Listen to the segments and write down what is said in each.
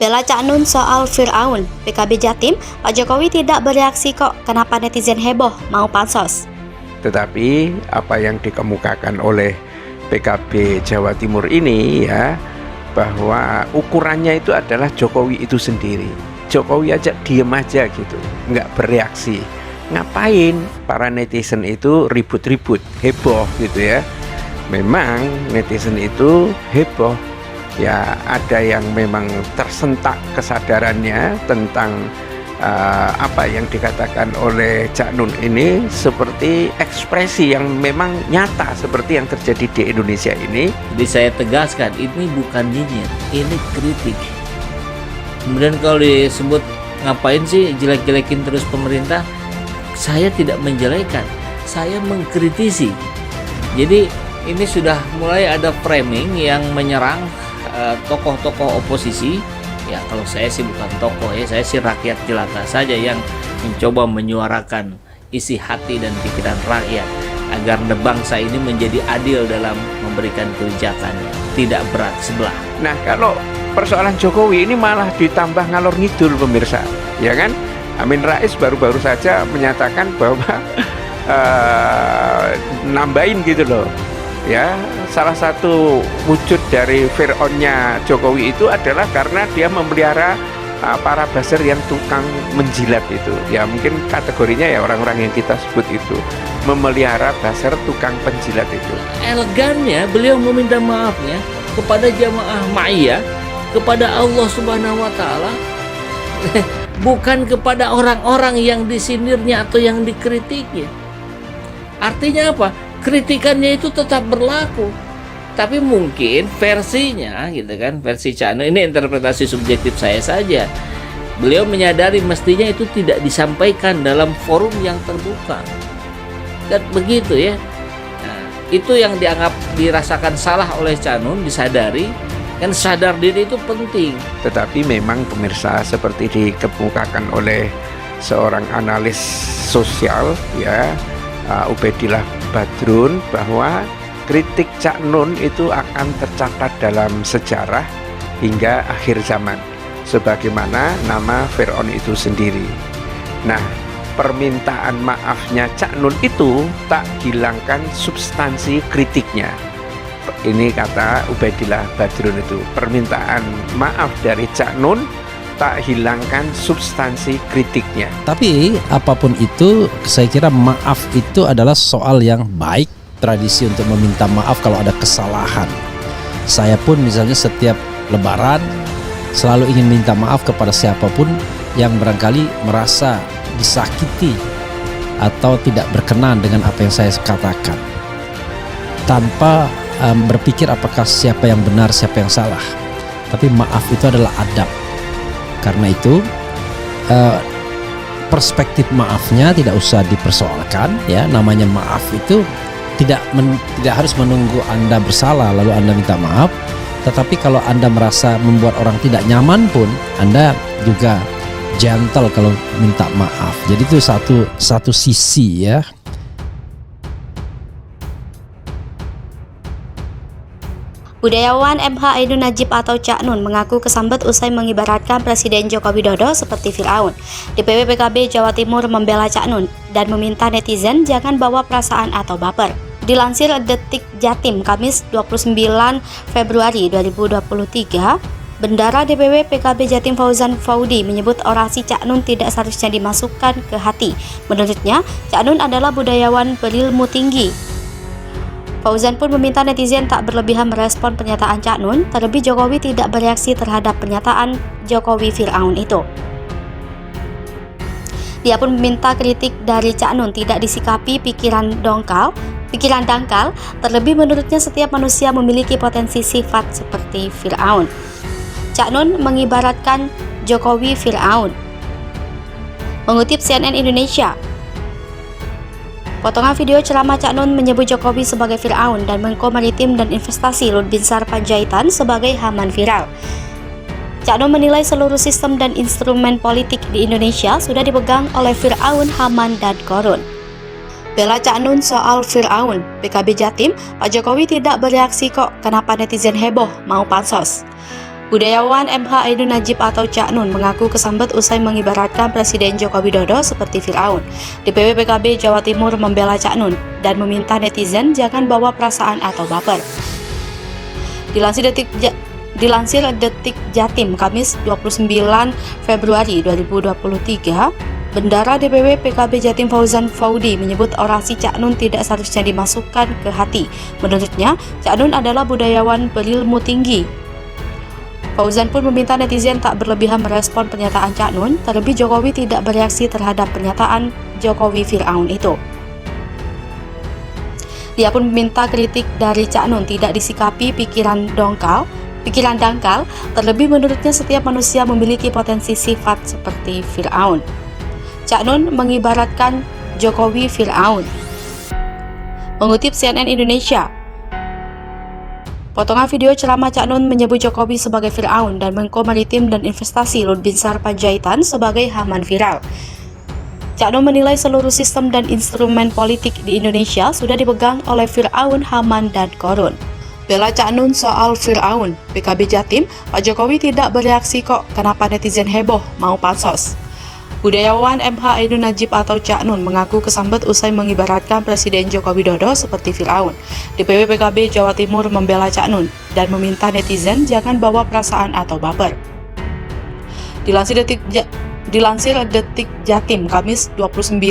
Bela Cak Nun soal Fir'aun, PKB Jatim, Pak Jokowi tidak bereaksi kok, kenapa netizen heboh mau pansos? Tetapi apa yang dikemukakan oleh PKB Jawa Timur ini ya, bahwa ukurannya itu adalah Jokowi itu sendiri. Jokowi aja diem aja gitu, nggak bereaksi. Ngapain para netizen itu ribut-ribut, heboh gitu ya. Memang netizen itu heboh, ya ada yang memang tersentak kesadarannya tentang apa yang dikatakan oleh Cak Nun ini seperti ekspresi yang memang nyata seperti yang terjadi di Indonesia ini. Jadi saya tegaskan, ini bukan nyinyir, ini kritik. Kemudian kalau disebut ngapain sih jelek-jelekin terus pemerintah, saya tidak menjelekan, saya mengkritisi. Jadi ini sudah mulai ada framing yang menyerang tokoh-tokoh oposisi. Ya kalau saya sih bukan tokoh ya, saya sih rakyat jelata saja yang mencoba menyuarakan isi hati dan pikiran rakyat agar bangsa ini menjadi adil dalam memberikan kebijakannya, tidak berat sebelah. Nah kalau persoalan Jokowi ini malah ditambah ngalor ngidul pemirsa, ya kan? Amin Rais baru-baru saja menyatakan bahwa nambahin gitu loh. Ya, salah satu wujud dari Fir'aunnya Jokowi itu adalah karena dia memelihara para buzzer yang tukang menjilat itu. Ya mungkin kategorinya ya orang-orang yang kita sebut itu memelihara buzzer tukang penjilat itu. Elegannya beliau meminta maafnya kepada jamaah ma'iyah, kepada Allah Subhanahu wa taala, bukan kepada orang-orang yang disindirnya atau yang dikritiknya. Artinya apa? Kritikannya itu tetap berlaku, tapi mungkin versinya gitu kan, versi Cak Nun, ini interpretasi subjektif saya saja. Beliau menyadari mestinya itu tidak disampaikan dalam forum yang terbuka. Dan begitu ya. Nah, itu yang dianggap dirasakan salah oleh Cak Nun, disadari. Kan sadar diri itu penting. Tetapi memang pemirsa seperti dikemukakan oleh seorang analis sosial ya, Ubaidillah Badrun, bahwa kritik Cak Nun itu akan tercatat dalam sejarah hingga akhir zaman sebagaimana nama Fir'aun itu sendiri. Nah, permintaan maafnya Cak Nun itu tak hilangkan substansi kritiknya. Ini kata Ubaidillah Badrun itu, permintaan maaf dari Cak Nun tak hilangkan substansi kritiknya. Tapi apapun itu, saya kira maaf itu adalah soal yang baik, tradisi untuk meminta maaf kalau ada kesalahan. Saya pun misalnya setiap lebaran selalu ingin minta maaf kepada siapapun yang barangkali merasa disakiti atau tidak berkenan dengan apa yang saya katakan, tanpa berpikir apakah siapa yang benar, siapa yang salah. Tapi maaf itu adalah adab. Karena itu perspektif maafnya tidak usah dipersoalkan ya. Namanya maaf itu tidak harus menunggu Anda bersalah lalu Anda minta maaf. Tetapi kalau Anda merasa membuat orang tidak nyaman pun, Anda juga gentle kalau minta maaf. Jadi itu satu sisi ya. Budayawan MH Ainun Najib atau Cak Nun mengaku kesambet usai mengibaratkan Presiden Joko Widodo seperti Fir'aun. DPW PKB Jawa Timur membela Cak Nun dan meminta netizen jangan bawa perasaan atau baper. Dilansir Detik Jatim Kamis 29 Februari 2023, Bendara DPW PKB Jatim Fauzan Faudi menyebut orasi Cak Nun tidak seharusnya dimasukkan ke hati. Menurutnya, Cak Nun adalah budayawan berilmu tinggi. Fauzan pun meminta netizen tak berlebihan merespon pernyataan Cak Nun, terlebih Jokowi tidak bereaksi terhadap pernyataan Jokowi Fir'aun itu. Dia pun meminta kritik dari Cak Nun tidak disikapi pikiran dangkal, terlebih menurutnya setiap manusia memiliki potensi sifat seperti Fir'aun. Cak Nun mengibaratkan Jokowi Fir'aun. Mengutip CNN Indonesia, potongan video ceramah Cak Nun menyebut Jokowi sebagai Fir'aun dan Menko Maritim dan Investasi Luhut Binsar Panjaitan sebagai Haman viral. Cak Nun menilai seluruh sistem dan instrumen politik di Indonesia sudah dipegang oleh Fir'aun, Haman, dan Korun. Bela Cak Nun soal Fir'aun, PKB Jatim, Pak Jokowi tidak bereaksi kok, kenapa netizen heboh mau pansos? Budayawan MH Ainun Najib atau Cak Nun mengaku kesambet usai mengibaratkan Presiden Joko Widodo seperti Firaun. DPW PKB Jawa Timur membela Cak Nun dan meminta netizen jangan bawa perasaan atau baper. Dilansir Detik Jatim Kamis 29 Februari 2023, Bendara DPW PKB Jatim Fauzan Faudi menyebut orasi Cak Nun tidak seharusnya dimasukkan ke hati. Menurutnya, Cak Nun adalah budayawan berilmu tinggi. Fauzan pun meminta netizen tak berlebihan merespon pernyataan Cak Nun, terlebih Jokowi tidak bereaksi terhadap pernyataan Jokowi Firaun itu. Dia pun meminta kritik dari Cak Nun tidak disikapi pikiran dangkal, terlebih menurutnya setiap manusia memiliki potensi sifat seperti Firaun. Cak Nun mengibaratkan Jokowi Firaun. Mengutip CNN Indonesia, potongan video ceramah Cak Nun menyebut Jokowi sebagai Firaun dan Menko Maritim dan Investasi Luhut Binsar Panjaitan sebagai Haman viral. Cak Nun menilai seluruh sistem dan instrumen politik di Indonesia sudah dipegang oleh Firaun, Haman, dan Korun. Bela Cak Nun soal Firaun, PKB Jatim, Pak Jokowi tidak bereaksi kok, kenapa netizen heboh mau pansos? Budayawan MH Ainun Najib atau Cak Nun mengaku kesambet usai mengibaratkan Presiden Joko Widodo seperti Firaun. DPW PKB Jawa Timur membela Cak Nun dan meminta netizen jangan bawa perasaan atau baper. Dilansir Detik Jatim Kamis 29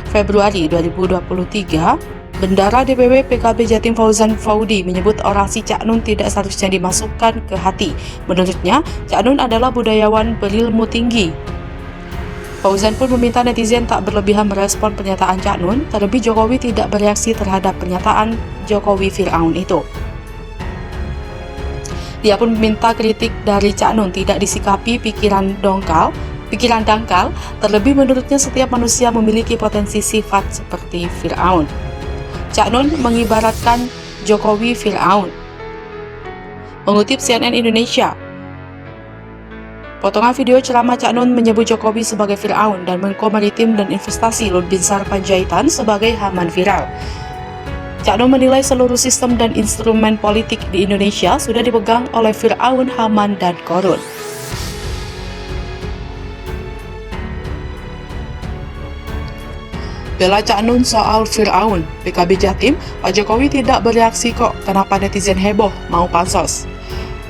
Februari 2023, Bendara DPW PKB Jatim Fauzan Faudi menyebut orasi Cak Nun tidak seharusnya dimasukkan ke hati. Menurutnya, Cak Nun adalah budayawan berilmu tinggi. Fauzan pun meminta netizen tak berlebihan merespon pernyataan Cak Nun, terlebih Jokowi tidak bereaksi terhadap pernyataan Jokowi Firaun itu. Dia pun meminta kritik dari Cak Nun tidak disikapi pikiran dangkal, terlebih menurutnya setiap manusia memiliki potensi sifat seperti Firaun. Cak Nun mengibaratkan Jokowi Firaun. Mengutip CNN Indonesia, potongan video ceramah Cak Nun menyebut Jokowi sebagai Firaun dan Menko Maritim dan Investasi Luhut Binsar Panjaitan sebagai Haman viral. Cak Nun menilai seluruh sistem dan instrumen politik di Indonesia sudah dipegang oleh Firaun, Haman, dan Korun. Bela Cak Nun soal Firaun, PKB Jatim, Pak Jokowi tidak bereaksi kok, kenapa netizen heboh mau pansos?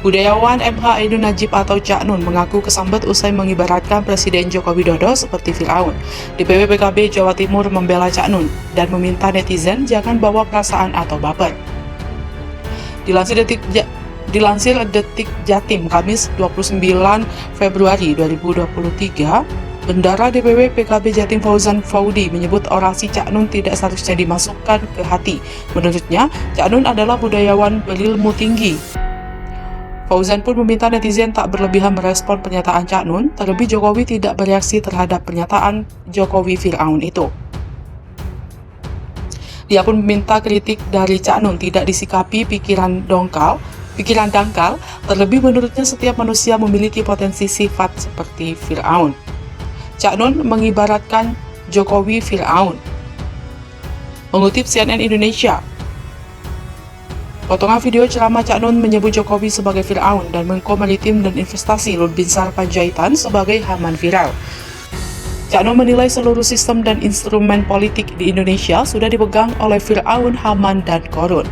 Budayawan MH Ainun Najib atau Cak Nun mengaku kesambet usai mengibaratkan Presiden Joko Widodo seperti Firaun. DPW PKB Jawa Timur membela Cak Nun dan meminta netizen jangan bawa perasaan atau baper. Dilansir Detik Jatim Kamis 29 Februari 2023, Bendara DPW PKB Jatim Fauzan Faudi menyebut orasi Cak Nun tidak seharusnya dimasukkan ke hati. Menurutnya, Cak Nun adalah budayawan berilmu tinggi. Fauzan pun meminta netizen tak berlebihan merespon pernyataan Cak Nun, terlebih Jokowi tidak bereaksi terhadap pernyataan Jokowi Firaun itu. Dia pun meminta kritik dari Cak Nun tidak disikapi pikiran dangkal, terlebih menurutnya setiap manusia memiliki potensi sifat seperti Firaun. Cak Nun mengibaratkan Jokowi Firaun. Mengutip CNN Indonesia, potongan video ceramah Cak Nun menyebut Jokowi sebagai Firaun dan Menko Maritim dan Investasi Luhut Binsar Panjaitan sebagai Haman viral. Cak Nun menilai seluruh sistem dan instrumen politik di Indonesia sudah dipegang oleh Firaun, Haman, dan Korun.